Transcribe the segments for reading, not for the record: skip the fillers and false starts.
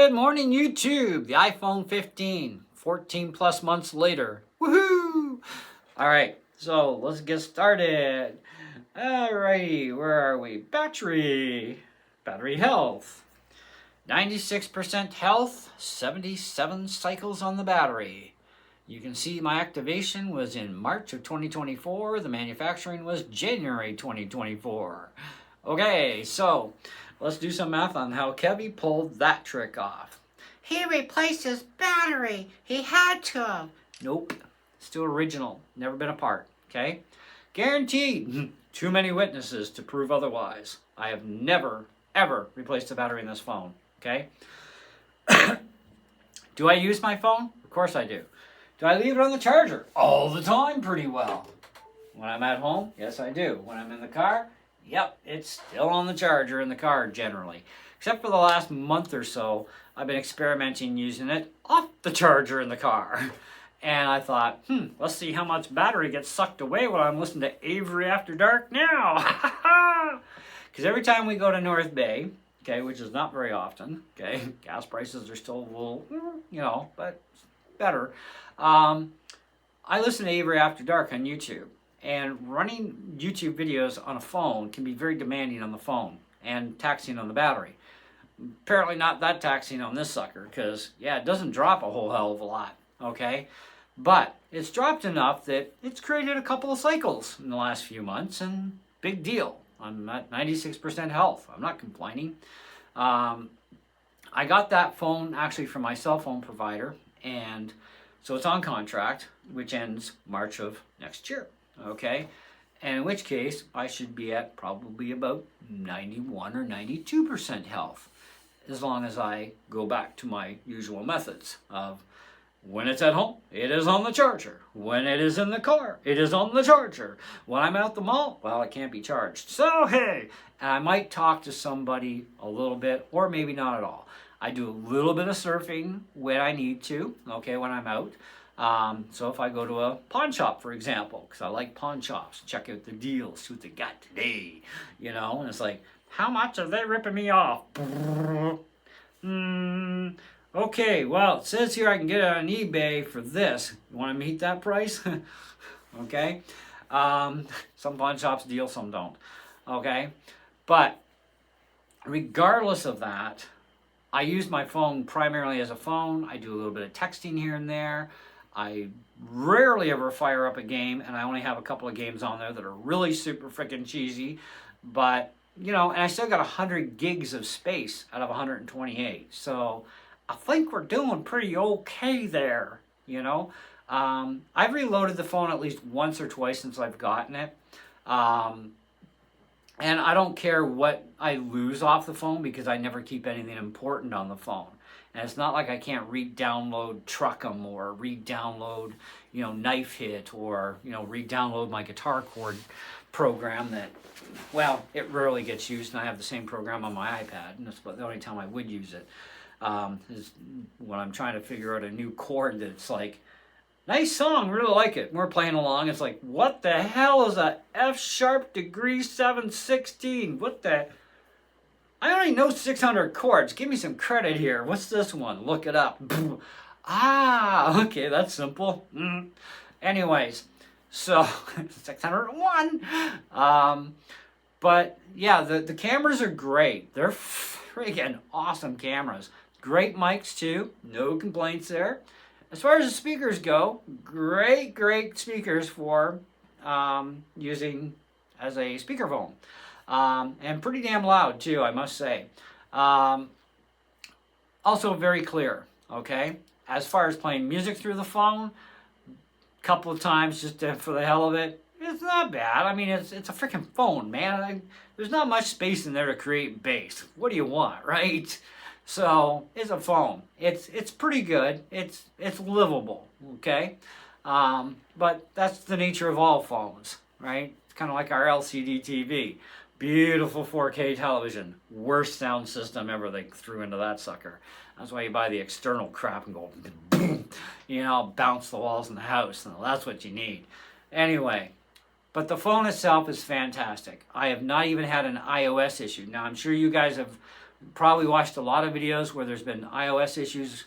Good morning, YouTube. The iPhone 15, 14 plus months later. Woohoo! All right, so let's get started. Alrighty, where are we? Battery health. 96% health, 77 cycles on the battery. You can see my activation was in March of 2024. The manufacturing was January 2024. Okay, so let's do some math on how Kevy pulled that trick off. He replaced his battery. He had to. Nope, still original, never been apart, okay? Guaranteed, too many witnesses to prove otherwise. I have never, ever replaced the battery in this phone, okay? Do I use my phone? Of course I do. Do I leave it on the charger? All the time, pretty well. When I'm at home, yes I do. When I'm in the car, yep, it's still on the charger in the car generally. Except for the last month or so, I've been experimenting using it off the charger in the car. And I thought, let's see how much battery gets sucked away when I'm listening to Avery After Dark now. Because every time we go to North Bay, okay, which is not very often, okay, gas prices are still a little, but better. I listen to Avery After Dark on YouTube. And running YouTube videos on a phone can be very demanding on the phone and taxing on the battery. Apparently not that taxing on this sucker because, yeah, it doesn't drop a whole hell of a lot, okay? But it's dropped enough that it's created a couple of cycles in the last few months, and big deal. I'm at 96% health. I'm not complaining. I got that phone actually from my cell phone provider, and so it's on contract, which ends March of next year. Okay, and in which case I should be at probably about 91 or 92% health, as long as I go back to my usual methods of when it's at home, it is on the charger. When it is in the car, it is on the charger. When I'm out the mall, well, it can't be charged. So hey, and I might talk to somebody a little bit, or maybe not at all. I do a little bit of surfing when I need to, okay, when I'm out. So if I go to a pawn shop, for example, because I like pawn shops, check out the deals, see what they got today, and it's like, how much are they ripping me off? Okay, well, it says here I can get it on eBay for this. You want to meet that price? Okay. Some pawn shops deal, some don't. Okay. But regardless of that, I use my phone primarily as a phone. I do a little bit of texting here and there. I rarely ever fire up a game, and I only have a couple of games on there that are really super freaking cheesy. But, and I still got 100 gigs of space out of 128. So I think we're doing pretty okay there, I've reloaded the phone at least once or twice since I've gotten it. And I don't care what I lose off the phone because I never keep anything important on the phone. And it's not like I can't re-download Truckum or re-download, Knife Hit or, re-download my guitar chord program that, well, it rarely gets used, and I have the same program on my iPad, and that's the only time I would use it, is when I'm trying to figure out a new chord that's like, nice song, really like it. We're playing along, it's like, what the hell is a F sharp degree 7/16? What the... I only know 600 chords. Give me some credit here. What's this one? Look it up. Ah, okay, that's simple. Anyways, so 601. But yeah, the cameras are great. They're friggin' awesome cameras. Great mics too. No complaints there. As far as the speakers go, great speakers for using as a speakerphone. And pretty damn loud too, I must say. Also very clear, okay? As far as playing music through the phone, a couple of times just for the hell of it, it's not bad. I mean, it's a freaking phone, man. There's not much space in there to create bass. What do you want, right? So, it's a phone. It's pretty good. It's livable, okay? But that's the nature of all phones, right? It's kind of like our LCD TV. Beautiful 4K television. Worst sound system ever they threw into that sucker. That's why you buy the external crap and go, boom, bounce the walls in the house. And that's what you need. Anyway, but the phone itself is fantastic. I have not even had an iOS issue. Now, I'm sure you guys have Probably watched a lot of videos where there's been iOS issues,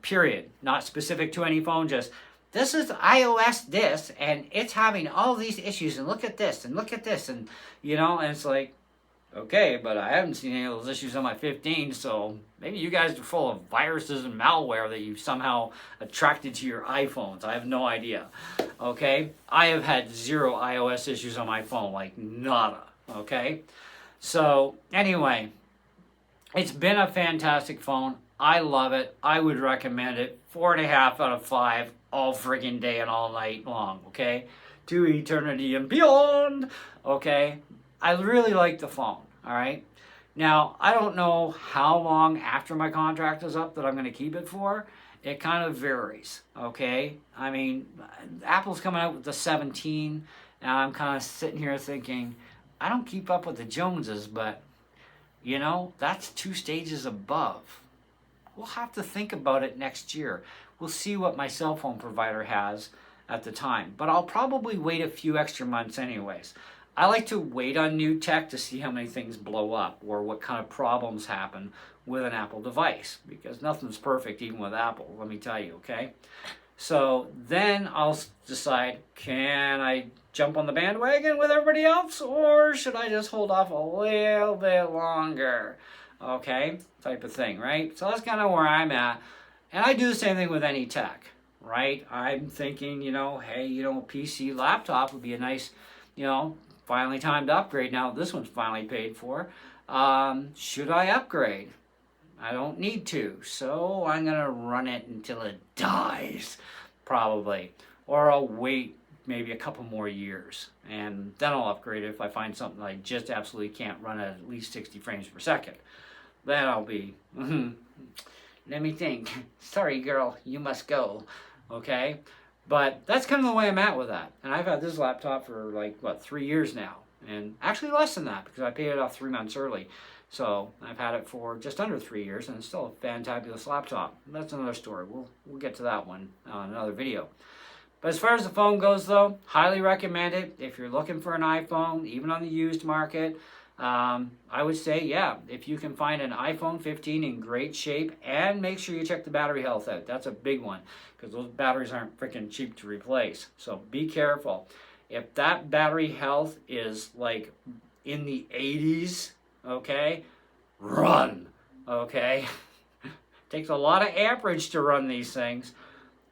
period. Not specific to any phone, just this is iOS this, and it's having all these issues, and look at this, and look at this, and and it's like, okay, but I haven't seen any of those issues on my 15, so maybe you guys are full of viruses and malware that you somehow attracted to your iPhones. I have no idea. Okay? I have had 0 iOS issues on my phone, like nada. Okay? So, anyway, it's been a fantastic phone. I love it. I would recommend it. 4.5 out of 5 all friggin' day and all night long. Okay? To eternity and beyond. Okay? I really like the phone, all right? Now, I don't know how long after my contract is up that I'm going to keep it for. It kind of varies, okay? I mean, Apple's coming out with the 17, and I'm kind of sitting here thinking, I don't keep up with the Joneses, but, that's 2 stages above. We'll have to think about it next year. We'll see what my cell phone provider has at the time, but I'll probably wait a few extra months anyways. I like to wait on new tech to see how many things blow up or what kind of problems happen with an Apple device, because nothing's perfect even with Apple, let me tell you, okay? So then I'll decide, can I jump on the bandwagon with everybody else, or should I just hold off a little bit longer? Okay, type of thing, right? So that's kind of where I'm at. And I do the same thing with any tech, right? I'm thinking, hey, PC laptop would be a nice, finally time to upgrade. Now this one's finally paid for. Should I upgrade? I don't need to, so I'm gonna run it until it dies, probably. Or I'll wait maybe a couple more years, and then I'll upgrade it if I find something I just absolutely can't run at least 60 frames per second. Then I'll be, let me think. Sorry girl, you must go, okay? But that's kind of the way I'm at with that. And I've had this laptop for 3 years now. And actually less than that, because I paid it off 3 months early. So I've had it for just under 3 years, and it's still a fantabulous laptop. That's another story. We'll get to that one on another video. But as far as the phone goes, though, highly recommend it. If you're looking for an iPhone, even on the used market, I would say, yeah, if you can find an iPhone 15 in great shape, and make sure you check the battery health out. That's a big one, because those batteries aren't freaking cheap to replace. So be careful. If that battery health is in the 80s, okay, run, okay? Takes a lot of amperage to run these things.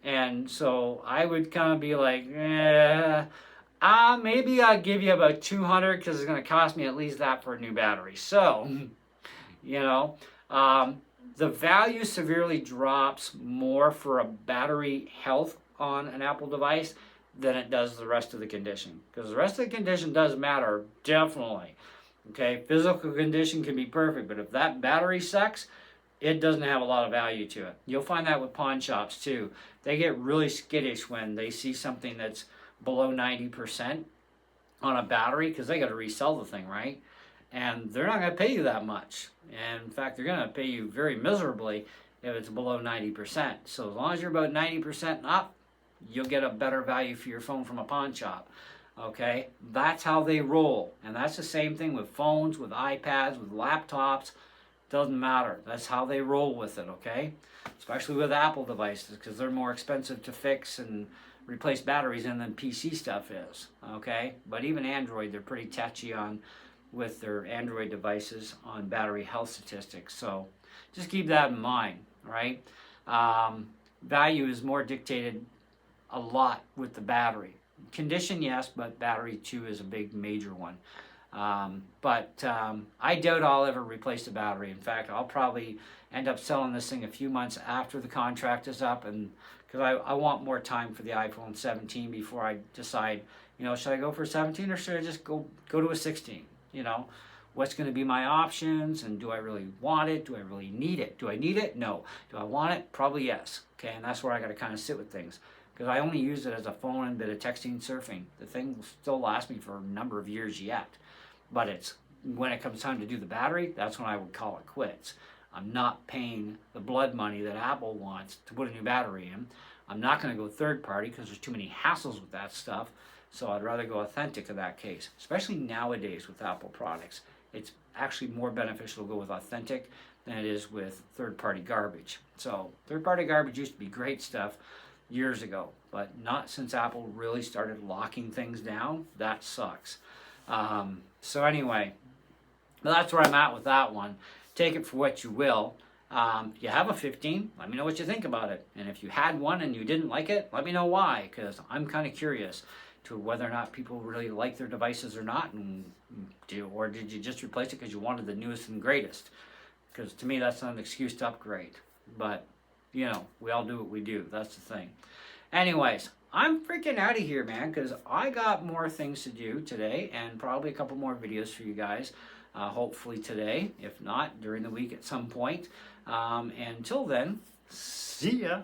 And so I would kind of be like, maybe I'll give you about 200 because it's going to cost me at least that for a new battery. So, the value severely drops more for a battery health on an Apple device than it does the rest of the condition. Because the rest of the condition does matter, definitely. Okay, physical condition can be perfect, but if that battery sucks, it doesn't have a lot of value to it. You'll find that with pawn shops too. They get really skittish when they see something that's below 90% on a battery, because they got to resell the thing, right? And they're not going to pay you that much. And in fact, they're going to pay you very miserably if it's below 90%. So as long as you're about 90% and up, you'll get a better value for your phone from a pawn shop. Okay, that's how they roll. And that's the same thing with phones, with iPads, with laptops. Doesn't matter. That's how they roll with it, okay? Especially with Apple devices, because they're more expensive to fix and replace batteries in than PC stuff is, okay? But even Android, they're pretty touchy on with their Android devices on battery health statistics. So just keep that in mind, right? Value is more dictated a lot with the battery. Condition, yes, but battery too is a big major one. But I doubt I'll ever replace the battery. In fact, I'll probably end up selling this thing a few months after the contract is up, and because I want more time for the iPhone 17 before I decide, should I go for a 17 or should I just go to a 16? What's going to be my options, and do I really want it? Do I really need it? Do I need it? No. Do I want it? Probably yes. Okay, and that's where I got to kind of sit with things, because I only use it as a phone and a bit of texting, surfing. The thing will still last me for a number of years yet. But it's when it comes time to do the battery, that's when I would call it quits. I'm not paying the blood money that Apple wants to put a new battery in. I'm not going to go third party because there's too many hassles with that stuff. So I'd rather go authentic in that case, especially nowadays with Apple products. it's actually more beneficial to go with authentic than it is with third-party garbage. So third-party garbage used to be great stuff years ago, but not since Apple really started locking things down. That sucks. So anyway, that's where I'm at with that one. Take it for what you will. You have a 15, let me know what you think about it. And if you had one and you didn't like it, let me know why, because I'm kind of curious to whether or not people really like their devices or not, and or did you just replace it because you wanted the newest and greatest? Because to me, that's not an excuse to upgrade. But, you know, we all do what we do. That's the thing. Anyways, I'm freaking out of here, man, because I got more things to do today and probably a couple more videos for you guys. Hopefully today, if not, during the week at some point. And until then, see ya.